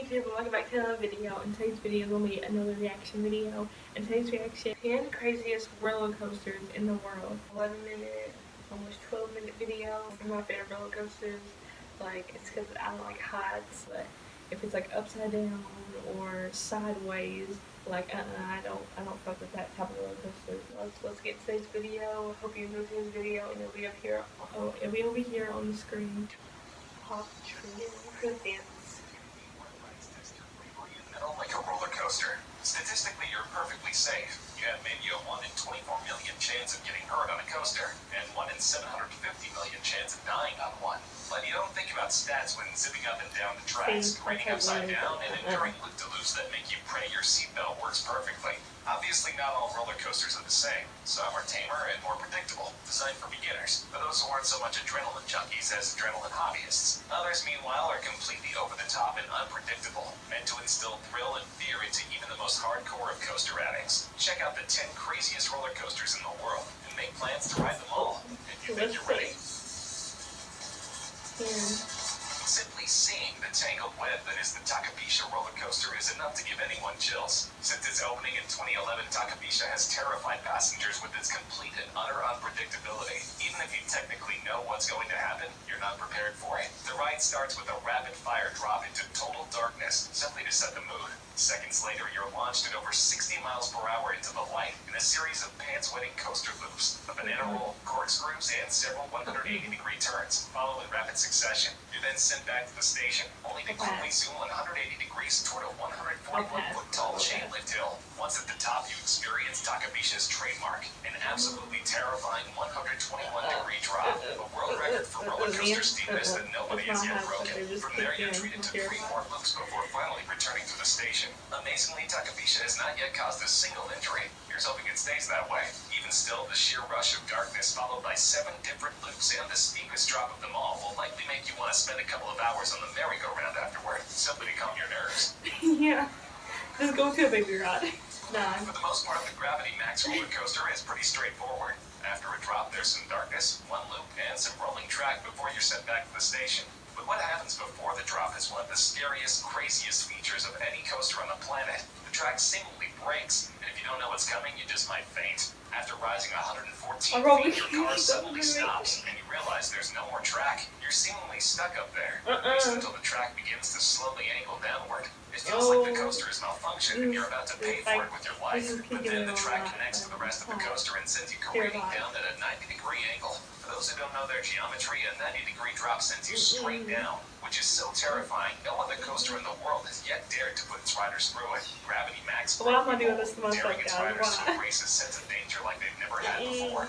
YouTube, welcome back to another video. And today's video is going to be another reaction video. And today's reaction, 10 craziest roller coasters in the world. 11-minute, almost 12-minute video. One of my favorite roller coasters. Like, it's because I don't like heights, but if it's like upside down or sideways, like I don't fuck with that type of roller coaster. Let's get to today's video. Hope you enjoy today's video, and it'll be up here. Oh, it'll be over here on the screen. Pop tree presents. Like a roller coaster. Statistically, you're perfectly safe. You have maybe a 1 in 24 million chance of getting hurt on a coaster, and 1 in 750 million chance of dying on one. But you don't think about stats when zipping up and down the tracks, grinding upside down, and enduring loop-de-loops that make you pray your seatbelt works perfectly. Obviously, not all roller coasters are the same. Some are tamer and more predictable, designed for beginners, for those who aren't so much adrenaline junkies as adrenaline hobbyists. Others, meanwhile, are completely over-the-top and unpredictable, meant to instill thrill and fear into even the most hardcore of coaster addicts. Check out the 10 craziest roller coasters in the world, and make plans to ride them all, if you think you're ready. Simply seeing the tangled web that is the Takabisha roller coaster is enough to give anyone chills. Since its opening in 2011, Takabisha has terrified passengers with its complete and utter unpredictability. Even if you technically know what's going to happen, you're not prepared for it. The ride starts with a rapid-fire drop into total darkness, simply to set the mood. Seconds later, you're launched at over 60 miles per hour into the light in a series of pants-wetting coaster loops, a banana roll, corkscrews, and several 180-degree turns, follow in rapid succession. You're then sent back to the station, only to quickly zoom 180 degrees toward a 141-foot-tall chain lift hill. Once at the top, you experience Takabisha's trademark, an absolutely terrifying 121-degree drop, a world record for roller coaster steepness that nobody has yet broken. From there, you're treated to 3 more loops before finally returning to the station. Amazingly, Takabisha has not yet caused a single injury. Here's hoping it stays that way. Even still, the sheer rush of darkness, followed by 7 different loops and the steepest drop of them all, will likely make you want to spend a couple of hours on the merry-go-round afterward, simply to calm your nerves. Yeah, just go to a baby ride. Nah. For the most part, the Gravity Max roller coaster is pretty straightforward. After a drop, there's some darkness, 1 loop, and some rolling track before you're sent back to the station. But what happens before the drop is one of the scariest, craziest features of any coaster on the planet. The track seemingly breaks, and if you don't know what's coming, you just might faint. After rising 114 feet, your car suddenly stops, and you realize there's no more track. You're seemingly stuck up there, at least until the track begins to slowly angle downward. It feels like the coaster is malfunctioned, and you're about to pay for it with your life. But then the track connects to the rest of the coaster and sends you careening down at a 90-degree angle. For those who don't know their geometry, a 90-degree drop sends you straight down, which is so terrifying, no other coaster in the world has yet dared to put its riders through it. Gravity Max, why am I doing this to myself, daring its riders to embrace a sense of danger like they've never had before.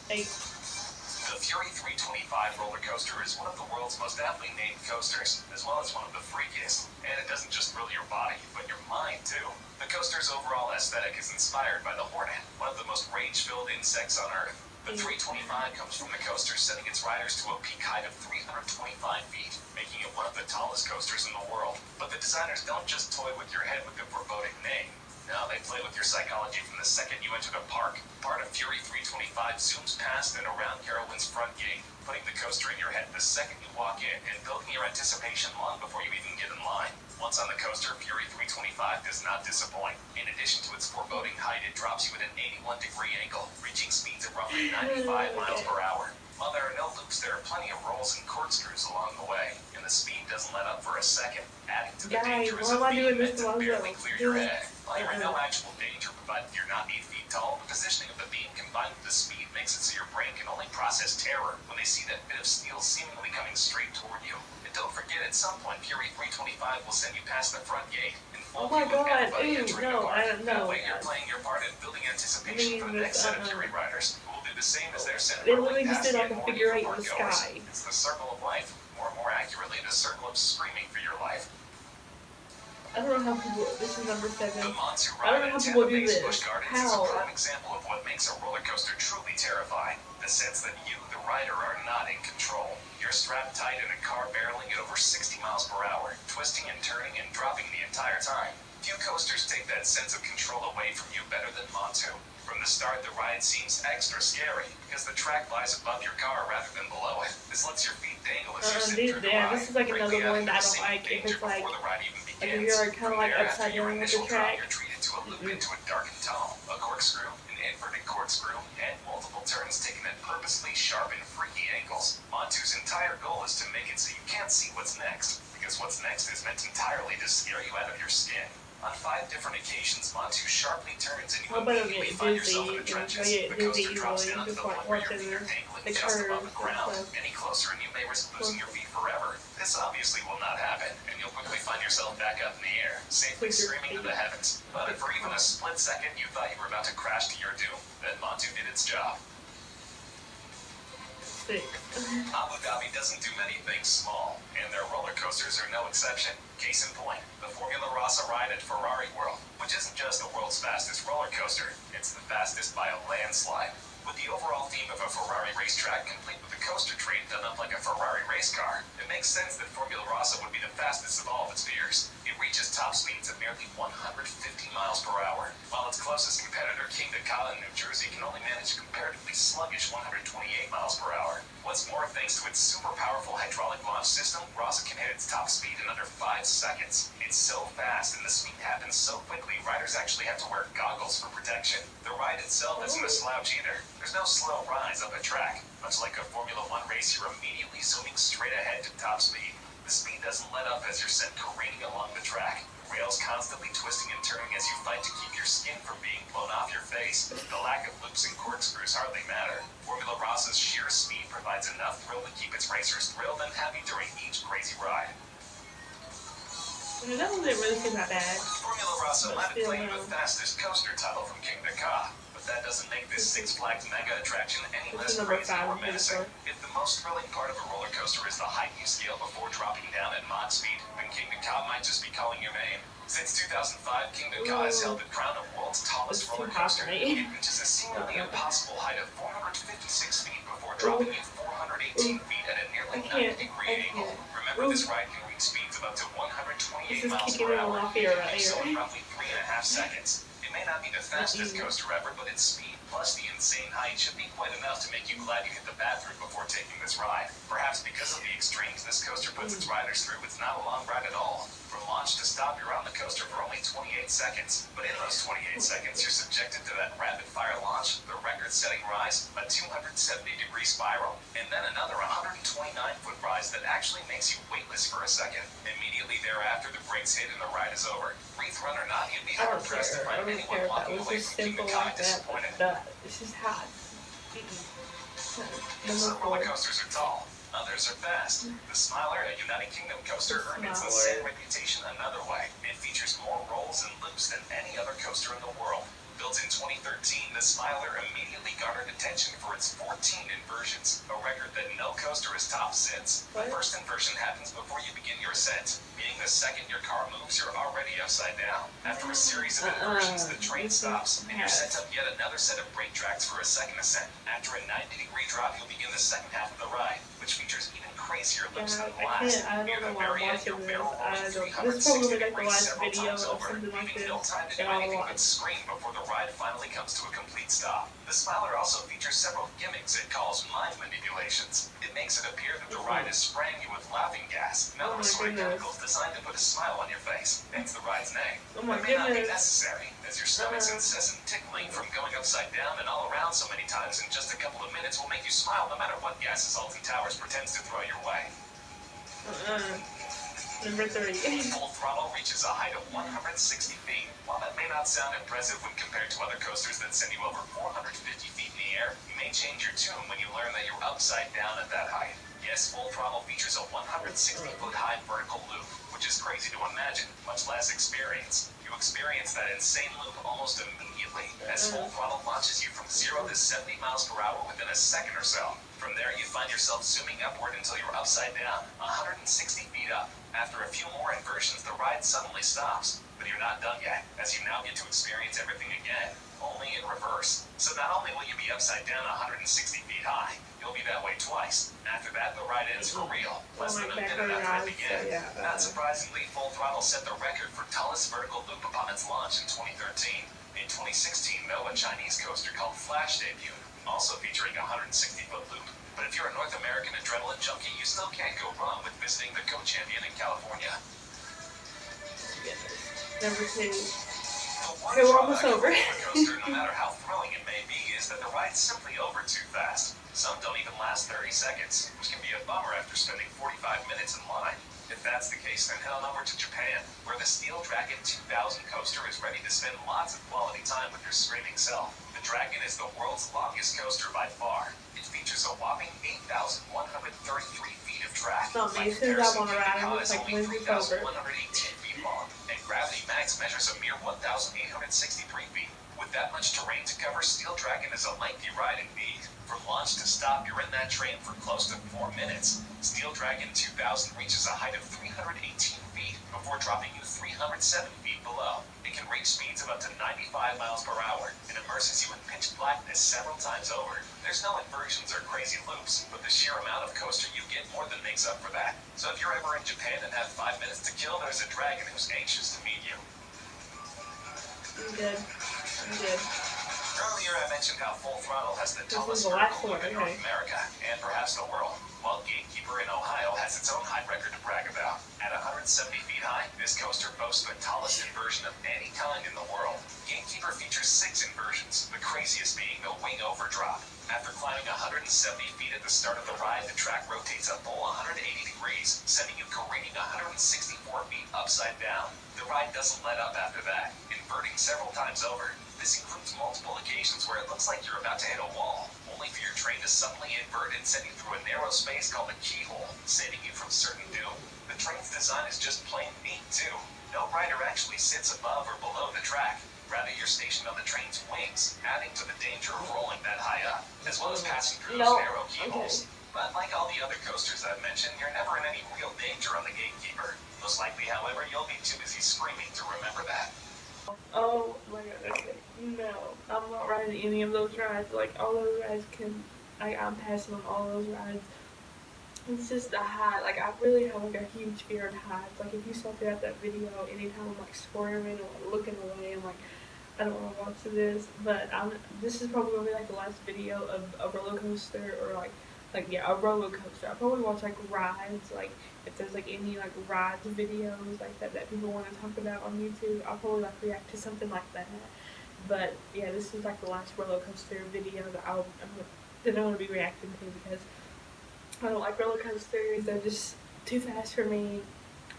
The Fury 325 roller coaster is one of the world's most aptly named coasters, as well as one of the freakiest. And it doesn't just thrill your body, but your mind too. The coaster's overall aesthetic is inspired by the hornet, one of the most rage-filled insects on Earth. The 325 comes from the coaster, sending its riders to a peak height of 325 feet, making it one of the tallest coasters in the world. But the designers don't just toy with your head with the foreboding name. No, they play with your psychology from the second you enter the park. Part of Fury 325 zooms past and around Carowinds front gate, putting the coaster in your head the second you walk in and building your anticipation long before you even get in line. Once on the coaster, Fury 325 does not disappoint. In addition to its foreboding height, it drops you at an 81-degree angle, reaching speeds of roughly 95 miles per hour. While there are no loops, there are plenty of rolls and corkscrews along the way, and the speed doesn't let up for a second, adding to the danger is a beam meant to barely clear your head. While you're in no actual danger, provided you're not 8 feet tall, the positioning of the beam combined with the speed makes it so your brain can only process terror when they see that bit of steel seemingly coming straight toward you. And don't forget, at some point, Fury 325 will send you past the front gate and fold you with everybody entering the park. That way you're playing your part in building anticipation for the next set of Fury riders, who will do the same as their set rolling past the end warning for park goers. It's the circle of life, or more accurately, the circle of screaming for your life. I don't know how people, this is number 7. The Monster I don't know how people do this. How? Is a prime example of what makes a roller coaster truly terrifying. The sense that you, the rider, are not in control. You're strapped tight in a car barreling at over 60 miles per hour, twisting and turning and dropping the entire time. Few coasters take that sense of control away from you better than Montu. From the start, the ride seems extra scary because the track lies above your car rather than below it. This lets your feet dangle as you sit through the ride. This is like another one that I don't like. If it's like if you're kind of like upside down with the track. You're treated to a loop into a darkened tunnel, a corkscrew, an inverted corkscrew, and multiple turns taken at purposely sharp and freaky angles. Montu's entire goal is to make it so you can't see what's next, because what's next is meant entirely to scare you out of your skin. On 5 different occasions, Montu sharply turns and you immediately find yourself in the trenches. The coaster drops down to the point where your feet are dangling just above the ground. Any closer and you may risk losing your feet forever. This obviously will not happen, and you'll quickly find yourself back up in the air, safely screaming to the heavens. But if for even a split second you thought you were about to crash to your doom, then Montu did its job. Abu Dhabi doesn't do many things small, and their roller coasters are no exception. Case in point, the Formula Rossa ride at Ferrari World, which isn't just the world's fastest roller coaster, it's the fastest by a landslide. With the overall theme of a Ferrari racetrack complete with a coaster train done up like a Ferrari race car, it makes sense that Formula Rossa would be the fastest of all of its peers. It reaches top speeds of nearly 150 miles per hour, while its closest competitor, Kingda Ka in New Jersey, can only manage a comparatively sluggish 128 miles per hour. What's more, thanks to its super powerful hydraulic launch system, Rossa can hit its top speed in under 5 seconds. It's so fast and the speed happens so quickly, riders actually have to wear goggles for protection. The ride itself isn't a slouch either. There's no slow rise up a track. Much like a Formula 1 race, you're immediately zooming straight ahead to top speed. The speed doesn't let up as you're sent careening along the track. Rails constantly twisting and turning as you fight to keep your skin from being blown off your face. The lack of loops and corkscrews hardly matter. Formula Rossa's sheer speed provides enough thrill to keep its racers thrilled and happy during each crazy ride. That wasn't really seem that bad. Formula Rossa might have claimed the fastest coaster title from Kingda Ka, but that doesn't make this Six Flags mega attraction any less crazy or menacing. If the most thrilling part of a roller coaster is the height you scale before dropping down at Mach speed, then Kingda Ka might just be calling your name. Since 2005, Kingda Ka has held the crown of world's tallest roller coaster. It reaches a seemingly impossible height of 456 feet before dropping you 418 feet at a nearly 90-degree angle. Remember, this ride can reach speeds of up to 128 miles per hour, so in roughly 3.5 seconds. It may not be the fastest coaster ever, but its speed plus the insane height should be quite enough to make you glad you hit the bathroom before taking this ride. Perhaps because of the extremes this coaster puts its riders through, it's not a long ride at all. From launch to stop, you're on the coaster for only 28 seconds. But in those 28 seconds, you're subjected to that rapid-fire launch, the record-setting rise, a 270-degree spiral, and then another 129-foot rise that actually makes you weightless for a second. Immediately thereafter, the brakes hit and the ride is over. Wreath run or not, you'd be hard-pressed to find anyone walking away from Kingda Ka disappointed. It's just hot. Some roller coasters are tall. Others are fast. The Smiler, a United Kingdom coaster, earned its insane reputation another way. It features more rolls and loops than any other coaster in the world. Built in 2013, the Smiler immediately garnered attention for its 14 inversions, a record that no coaster has topped since. The first inversion happens before you begin your ascent, meaning the second your car moves, you're already upside down. After a series of inversions, the train stops, and you're sent up yet another set of brake tracks for a second ascent. After a 90-degree drop, you'll begin the second half of the ride, which features even crazier loops than the last. I don't know why I'm watching this. This is probably like the last video of something like this that I'll watch. Scream before the ride finally comes to a complete stop. The Smiler also features several gimmicks it calls mind manipulations. It makes it appear that the ride is spraying you with laughing gas and other assorted chemicals designed to put a smile on your face. Hence the ride's name. It may not be necessary, as your stomach's incessant tickling from going upside down and all around so many times in just a couple of minutes will make you smile no matter what gases Alton Towers pretends to throw your way. Number 3. Full throttle reaches a height of 160 feet. While that may not sound impressive when compared to other coasters that send you over 450 feet in the air, you may change your tune when you learn that you're upside down at that height. Yes, Full Throttle features a 160-foot high vertical loop, which is crazy to imagine, much less experience. You experience that insane loop almost immediately, as Full Throttle launches you from 0 to 70 miles per hour within a second or so. From there, you find yourself zooming upward until you're upside down, 160 feet up. After a few more inversions, the ride suddenly stops. But you're not done yet, as you now get to experience everything again, only in reverse. So not only will you be upside down 160 feet high, you'll be that way twice. After that, the ride ends for real, less than a minute after it began. Not surprisingly, Full Throttle set the record for tallest vertical loop upon its launch in 2013. In In 2016, though, a Chinese coaster called Flash debuted, also featuring a 160-foot loop. But if you're a North American adrenaline junkie, you still can't go wrong with visiting the Co-Champion in California. Number 2. Okay, we're almost over. Coaster, no matter how thrilling it may be, is that the ride's simply over too fast. Some don't even last 30 seconds, which can be a bummer after spending 45 minutes in line. If that's the case, then head on over to Japan, where the Steel Dragon 2000 coaster is ready to spend lots of quality time with your screaming self. The Dragon is the world's longest coaster by far. It features a whopping 8,133 feet of track. Not me, as soon as I want to ride, I'm just like, when's this over? 3,118 feet long, and Gravity Max measures a mere 1,863 feet. With that much terrain to cover, Steel Dragon is a lengthy ride indeed. From launch to stop, you're in that train for close to 4 minutes. Steel Dragon 2000 reaches a height of 318 feet before dropping you 307 feet below. It can reach speeds of up to 95 miles per hour and immerses you in pitch blackness several times over. There's no inversions or crazy loops, but the sheer amount of coaster you get more than makes up for that. So if you're ever in Japan and have 5 minutes to kill, there's a dragon who's anxious to meet you. I'm good. I'm good. Earlier I mentioned how Full Throttle has the This tallest is the last vertical one, loop in North America, and perhaps the world, while Gatekeeper in Ohio has its own height record to brag about. At 170 feet high, this coaster boasts the tallest inversion of any kind in the world. Gatekeeper features 6 inversions, the craziest being the wing overdrop. After climbing 170 feet at the start of the ride, the track rotates a full 180 degrees, sending you careening 164 feet upside down. The ride doesn't let up after that, inverting several times over. This includes multiple occasions where it looks like you're about to hit a wall, only for your train to suddenly invert and send you through a narrow space called a keyhole, saving you from certain doom. The train's design is just plain neat, too. No rider actually sits above or below the track. Rather, you're stationed on the train's wings, adding to the danger of rolling that high up, as well as passing through those narrow keyholes. But like all the other coasters I've mentioned, you're never in any real danger on the Gatekeeper. Most likely, however, you'll be too busy screaming to remember that. Oh my god, okay. No, I'm not riding any of those rides. Like, all those rides I'm passing on all those rides. It's just a height. Like, I really have like a huge fear of heights. Like, if you saw throughout that video, anytime I'm like squirming or like looking away, I'm like, I don't want to watch this. But this is probably gonna be like the last video of a roller coaster or a roller coaster. I'll probably watch like rides, like if there's like any like rides videos like that people want to talk about on YouTube, I'll probably like react to something like that. But yeah, this is like the last roller coaster video that I'm gonna be reacting to because I don't like roller coasters. They're just too fast for me.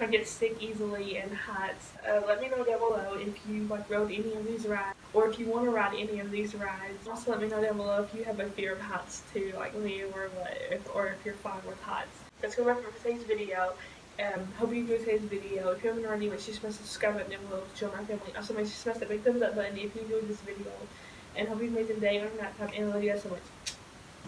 I get sick easily in heights. Let me know down below if you like rode any of these rides, or if you want to ride any of these rides. Also, let me know down below if you have a fear of heights too, like me, or if you're fine with heights. That's gonna wrap up today's video. Hope you enjoyed today's video. If you haven't already, make sure you smash the subscribe button down below to join my family. Also, make sure you smash that big thumbs up button if you enjoyed this video. And hope you have an amazing day or night time. And I love you guys so much.